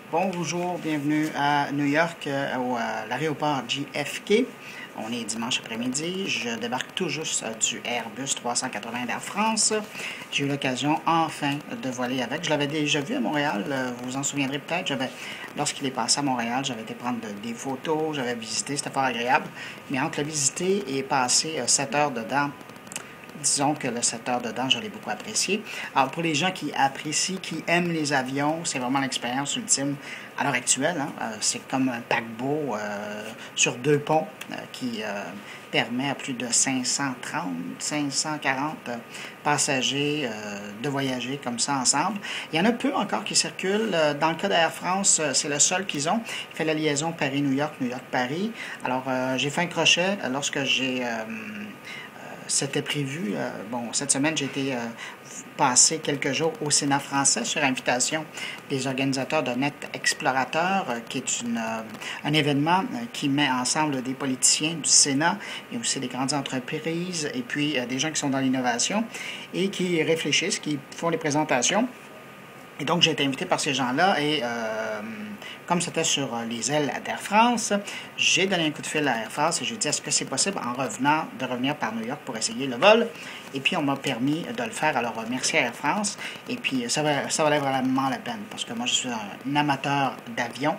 Bonjour, bienvenue à New York, à l'aéroport JFK. On est dimanche après-midi. Je débarque tout juste du Airbus 380 d'Air France. J'ai eu l'occasion enfin de voler avec. Je l'avais déjà vu à Montréal, vous vous en souviendrez peut-être. Lorsqu'il est passé à Montréal, j'avais été prendre des photos, j'avais visité, c'était fort agréable. Mais entre le visiter et passer 7 heures dedans, disons que le 7 heures dedans, je l'ai beaucoup apprécié. Alors, pour les gens qui apprécient, qui aiment les avions, c'est vraiment l'expérience ultime à l'heure actuelle. C'est comme un paquebot sur deux ponts qui permet à plus de 530, 540 passagers de voyager comme ça ensemble. Il y en a peu encore qui circulent. Dans le cas d'Air France, c'est le seul qu'ils ont. Il fait la liaison Paris-New York, New York-Paris. Alors, j'ai fait un crochet lorsque c'était prévu. Cette semaine, j'ai été passer quelques jours au Sénat français sur invitation des organisateurs de Net Explorateur, qui est un événement qui met ensemble des politiciens du Sénat et aussi des grandes entreprises et puis des gens qui sont dans l'innovation et qui réfléchissent, qui font des présentations. Et donc, j'ai été invité par ces gens-là et comme c'était sur les ailes d'Air France, j'ai donné un coup de fil à Air France et j'ai dit est-ce que c'est possible en revenant de revenir par New York pour essayer le vol. Et puis, on m'a permis de le faire. Alors, merci à Air France. Et puis, ça valait vraiment la peine parce que moi, je suis un amateur d'avion.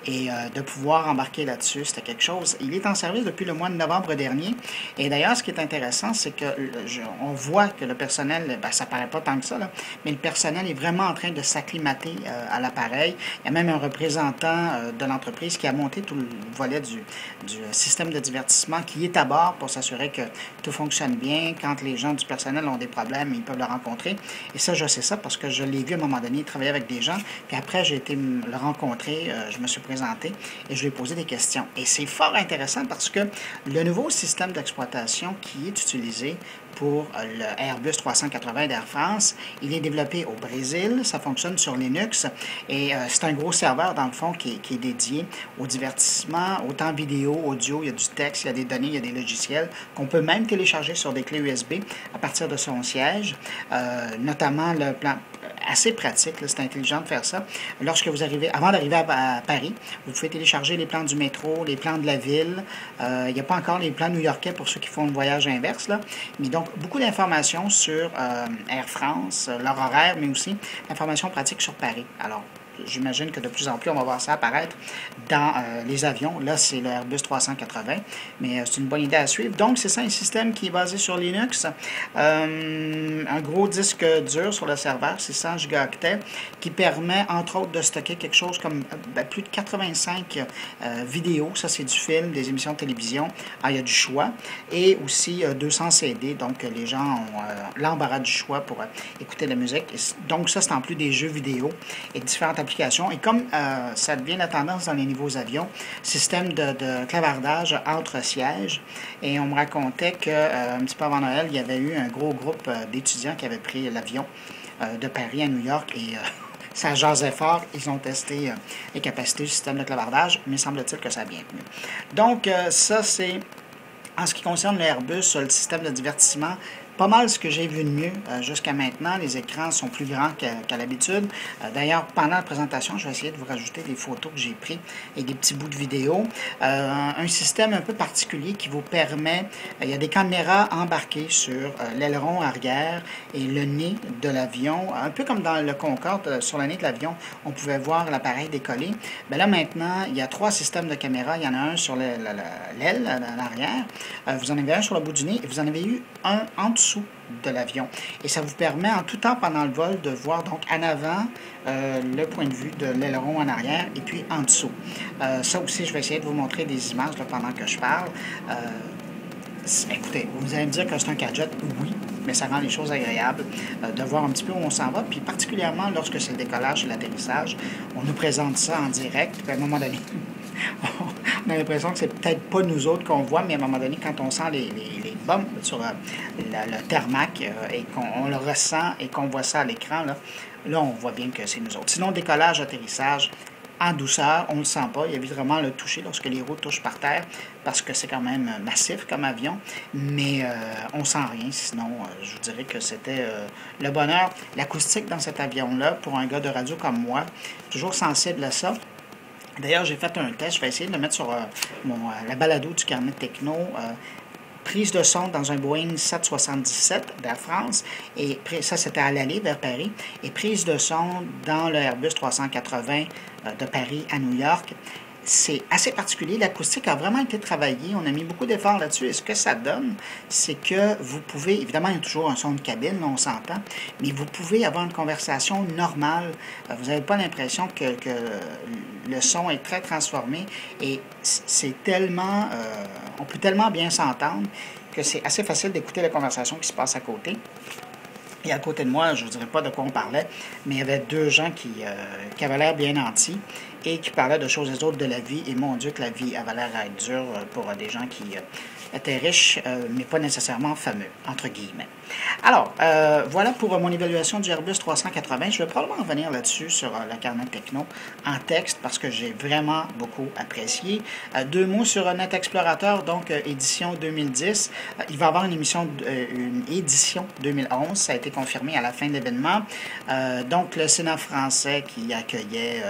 Et de pouvoir embarquer là-dessus, c'était quelque chose. Il est en service depuis le mois de novembre dernier. Et d'ailleurs, ce qui est intéressant, c'est qu'on voit que le personnel, ça paraît pas tant que ça, là, mais le personnel est vraiment en train de s'acclimater à l'appareil. Il y a même un représentant de l'entreprise qui a monté tout le volet du système de divertissement qui est à bord pour s'assurer que tout fonctionne bien. Quand les gens du personnel ont des problèmes, ils peuvent le rencontrer. Et ça, je sais ça parce que je l'ai vu à un moment donné travailler avec des gens. Puis après, j'ai été le rencontrer. Je me suis présenté et je lui ai posé des questions. Et c'est fort intéressant parce que le nouveau système d'exploitation qui est utilisé pour le Airbus 380 d'Air France, il est développé au Brésil, ça fonctionne sur Linux et c'est un gros serveur dans le fond qui est dédié au divertissement, autant vidéo, audio, il y a du texte, il y a des données, il y a des logiciels qu'on peut même télécharger sur des clés USB à partir de son siège, notamment le plan assez pratique, c'est intelligent de faire ça. Lorsque vous arrivez, avant d'arriver à Paris, vous pouvez télécharger les plans du métro, les plans de la ville. Il n'y a pas encore les plans new-yorkais pour ceux qui font le voyage inverse, là. Mais donc, beaucoup d'informations sur Air France, leur horaire, mais aussi d'informations pratiques sur Paris. Alors, j'imagine que de plus en plus, on va voir ça apparaître dans les avions. Là, c'est le Airbus 380, mais c'est une bonne idée à suivre. Donc, c'est ça, un système qui est basé sur Linux. Un gros disque dur sur le serveur, 600 gigaoctets, qui permet, entre autres, de stocker quelque chose comme plus de 85 vidéos. Ça, c'est du film, des émissions de télévision. Il y a du choix. Et aussi 200 CD. Donc, les gens ont l'embarras du choix pour écouter la musique. Donc, ça, c'est en plus des jeux vidéo et différentes applications. Et comme ça devient la tendance dans les nouveaux avions, système de clavardage entre sièges. Et on me racontait qu'un petit peu avant Noël, il y avait eu un gros groupe d'étudiants qui avaient pris l'avion de Paris à New York et ça jasait fort. Ils ont testé les capacités du système de clavardage, mais semble-t-il que ça a bien tenu. Donc, ça, c'est en ce qui concerne le Airbus, le système de divertissement. Pas mal ce que j'ai vu de mieux jusqu'à maintenant. Les écrans sont plus grands qu'à l'habitude. D'ailleurs, pendant la présentation, je vais essayer de vous rajouter des photos que j'ai prises et des petits bouts de vidéo. Un système un peu particulier qui vous permet... il y a des caméras embarquées sur l'aileron arrière et le nez de l'avion. Un peu comme dans le Concorde, sur le nez de l'avion, on pouvait voir l'appareil décoller. Bien là, maintenant, il y a 3 systèmes de caméras. Il y en a un sur l'aile, à l'arrière. Vous en avez un sur le bout du nez et vous en avez eu un en dessous de l'avion. Et ça vous permet en tout temps pendant le vol de voir donc en avant le point de vue de l'aileron en arrière et puis en dessous. Ça aussi, je vais essayer de vous montrer des images là, pendant que je parle. Écoutez, vous allez me dire que c'est un gadget, oui, mais ça rend les choses agréables de voir un petit peu où on s'en va, puis particulièrement lorsque c'est le décollage et l'atterrissage, on nous présente ça en direct, puis à un moment donné, on a l'impression que c'est peut-être pas nous autres qu'on voit, mais à un moment donné, quand on sent les bombes sur le tarmac et qu'on le ressent et qu'on voit ça à l'écran, là, on voit bien que c'est nous autres. Sinon, décollage, atterrissage, en douceur, on ne le sent pas. Il évite vraiment le toucher lorsque les roues touchent par terre, parce que c'est quand même massif comme avion, mais on ne sent rien. Sinon, je vous dirais que c'était le bonheur. L'acoustique dans cet avion-là, pour un gars de radio comme moi, toujours sensible à ça. D'ailleurs, j'ai fait un test, je vais essayer de le mettre sur la balado du carnet techno. Prise de son dans un Boeing 777 d'Air France, et ça c'était à l'aller vers Paris, et prise de son dans le Airbus 380 de Paris à New York. C'est assez particulier. L'acoustique a vraiment été travaillée. On a mis beaucoup d'efforts là-dessus. Et ce que ça donne, c'est que vous pouvez, évidemment, il y a toujours un son de cabine, là, on s'entend, mais vous pouvez avoir une conversation normale. Vous n'avez pas l'impression que le son est très transformé. Et c'est tellement, on peut tellement bien s'entendre que c'est assez facile d'écouter la conversation qui se passe à côté. Et à côté de moi, je ne vous dirais pas de quoi on parlait, mais il y avait deux gens qui avaient l'air bien nantis et qui parlaient de choses et autres de la vie. Et mon Dieu, que la vie avait l'air à être dure pour des gens qui étaient riches, mais pas nécessairement fameux, entre guillemets. Alors, voilà pour mon évaluation du Airbus 380. Je vais probablement revenir là-dessus sur le carnet techno en texte parce que j'ai vraiment beaucoup apprécié. Deux mots sur Net Explorateur, donc édition 2010. Il va y avoir une édition 2011. Ça a été confirmé à la fin de l'événement. Donc, le Sénat français qui accueillait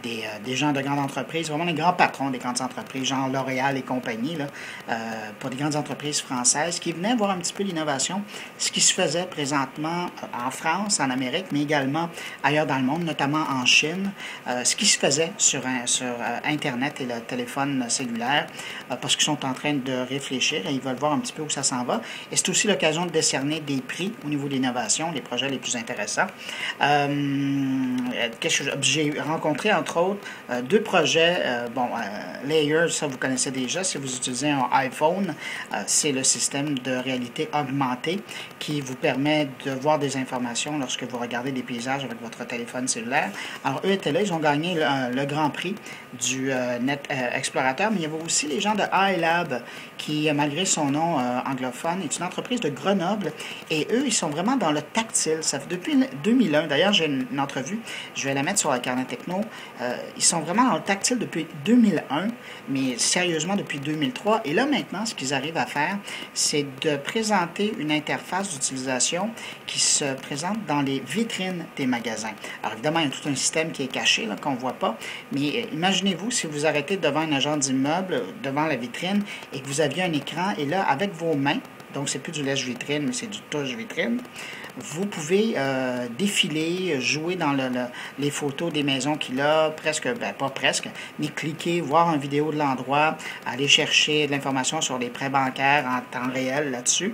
des gens de grandes entreprises, vraiment les grands patrons des grandes entreprises, genre L'Oréal et compagnie, là, pour des grandes entreprises françaises, qui venaient voir un petit peu l'innovation, ce qui se faisait présentement en France, en Amérique, mais également ailleurs dans le monde, notamment en Chine, ce qui se faisait sur Internet et le téléphone cellulaire, parce qu'ils sont en train de réfléchir et ils veulent voir un petit peu où ça s'en va. Et c'est aussi l'occasion de décerner des prix au niveau de l'innovation, les projets les plus intéressants. J'ai rencontré, entre autres, deux projets. Layers, ça vous connaissez déjà. Si vous utilisez un iPhone, c'est le système de réalité augmentée qui vous permet de voir des informations lorsque vous regardez des paysages avec votre téléphone cellulaire. Alors, eux étaient là, ils ont gagné le grand prix du Net Explorateur, mais il y avait aussi les gens de iLab qui, malgré son nom anglophone, est une entreprise de Grenoble, et eux, ils sont vraiment dans le tactile. Ça fait depuis 2001, d'ailleurs, j'ai une entrevue, je vais la mettre sur le carnet techno, ils sont vraiment dans le tactile depuis 2001, mais sérieusement depuis 2003, et là, maintenant, ce qu'ils arrivent à faire, c'est de présenter une interface d'utilisation qui se présente dans les vitrines des magasins. Alors, évidemment, il y a tout un système qui est caché, là, qu'on ne voit pas, mais imaginez-vous si vous arrêtez devant un agent d'immeuble, devant la vitrine, et que vous aviez un écran, et là, avec vos mains, donc c'est plus du lèche-vitrine, mais c'est du touche-vitrine, vous pouvez défiler, jouer dans les photos des maisons qu'il a, presque, pas presque, mais cliquer, voir une vidéo de l'endroit, aller chercher de l'information sur les prêts bancaires en temps réel là-dessus.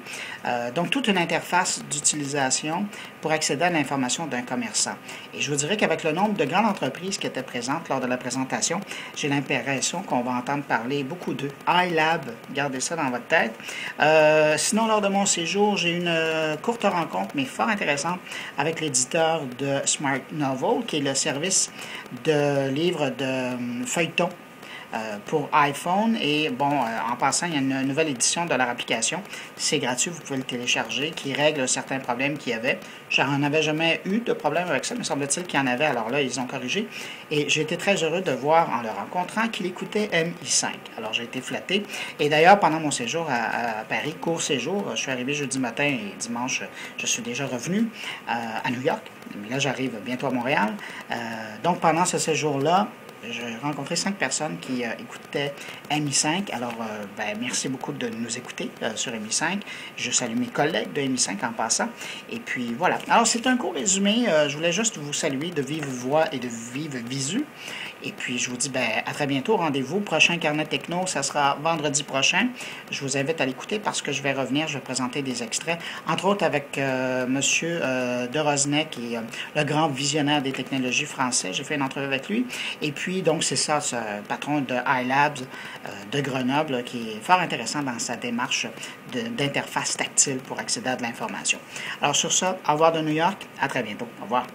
Donc, toute une interface d'utilisation pour accéder à l'information d'un commerçant. Et je vous dirais qu'avec le nombre de grandes entreprises qui étaient présentes lors de la présentation, j'ai l'impression qu'on va entendre parler beaucoup d'eux. iLab, gardez ça dans votre tête. Sinon, lors de mon séjour, j'ai eu une courte rencontre, mais fort intéressante, avec l'éditeur de Smart Novel, qui est le service de livres de feuilletons pour iPhone. Et bon, en passant, il y a une nouvelle édition de leur application. C'est gratuit, vous pouvez le télécharger, qui règle certains problèmes qu'il y avait. J'en avais jamais eu de problème avec ça, mais semble-t-il qu'il y en avait. Alors là, ils ont corrigé. Et j'ai été très heureux de voir, en le rencontrant, qu'il écoutait MI5. Alors, j'ai été flatté. Et d'ailleurs, pendant mon séjour à Paris, court séjour, je suis arrivé jeudi matin et dimanche, je suis déjà revenu à New York. Mais là, j'arrive bientôt à Montréal. Donc, pendant ce séjour-là, j'ai rencontré 5 personnes qui écoutaient MI5. Alors, merci beaucoup de nous écouter sur MI5. Je salue mes collègues de MI5 en passant. Et puis, voilà. Alors, c'est un court résumé. Je voulais juste vous saluer de vive voix et de vive visu. Et puis, je vous dis à très bientôt. Rendez-vous. Prochain carnet techno, ça sera vendredi prochain. Je vous invite à l'écouter parce que je vais revenir. Je vais présenter des extraits, entre autres avec M. de Rosnay, qui est le grand visionnaire des technologies français. J'ai fait une entrevue avec lui. Et puis, donc, c'est ça, ce patron de iLabs de Grenoble, qui est fort intéressant dans sa démarche d'interface tactile pour accéder à de l'information. Alors, sur ça, au revoir de New York. À très bientôt. Au revoir.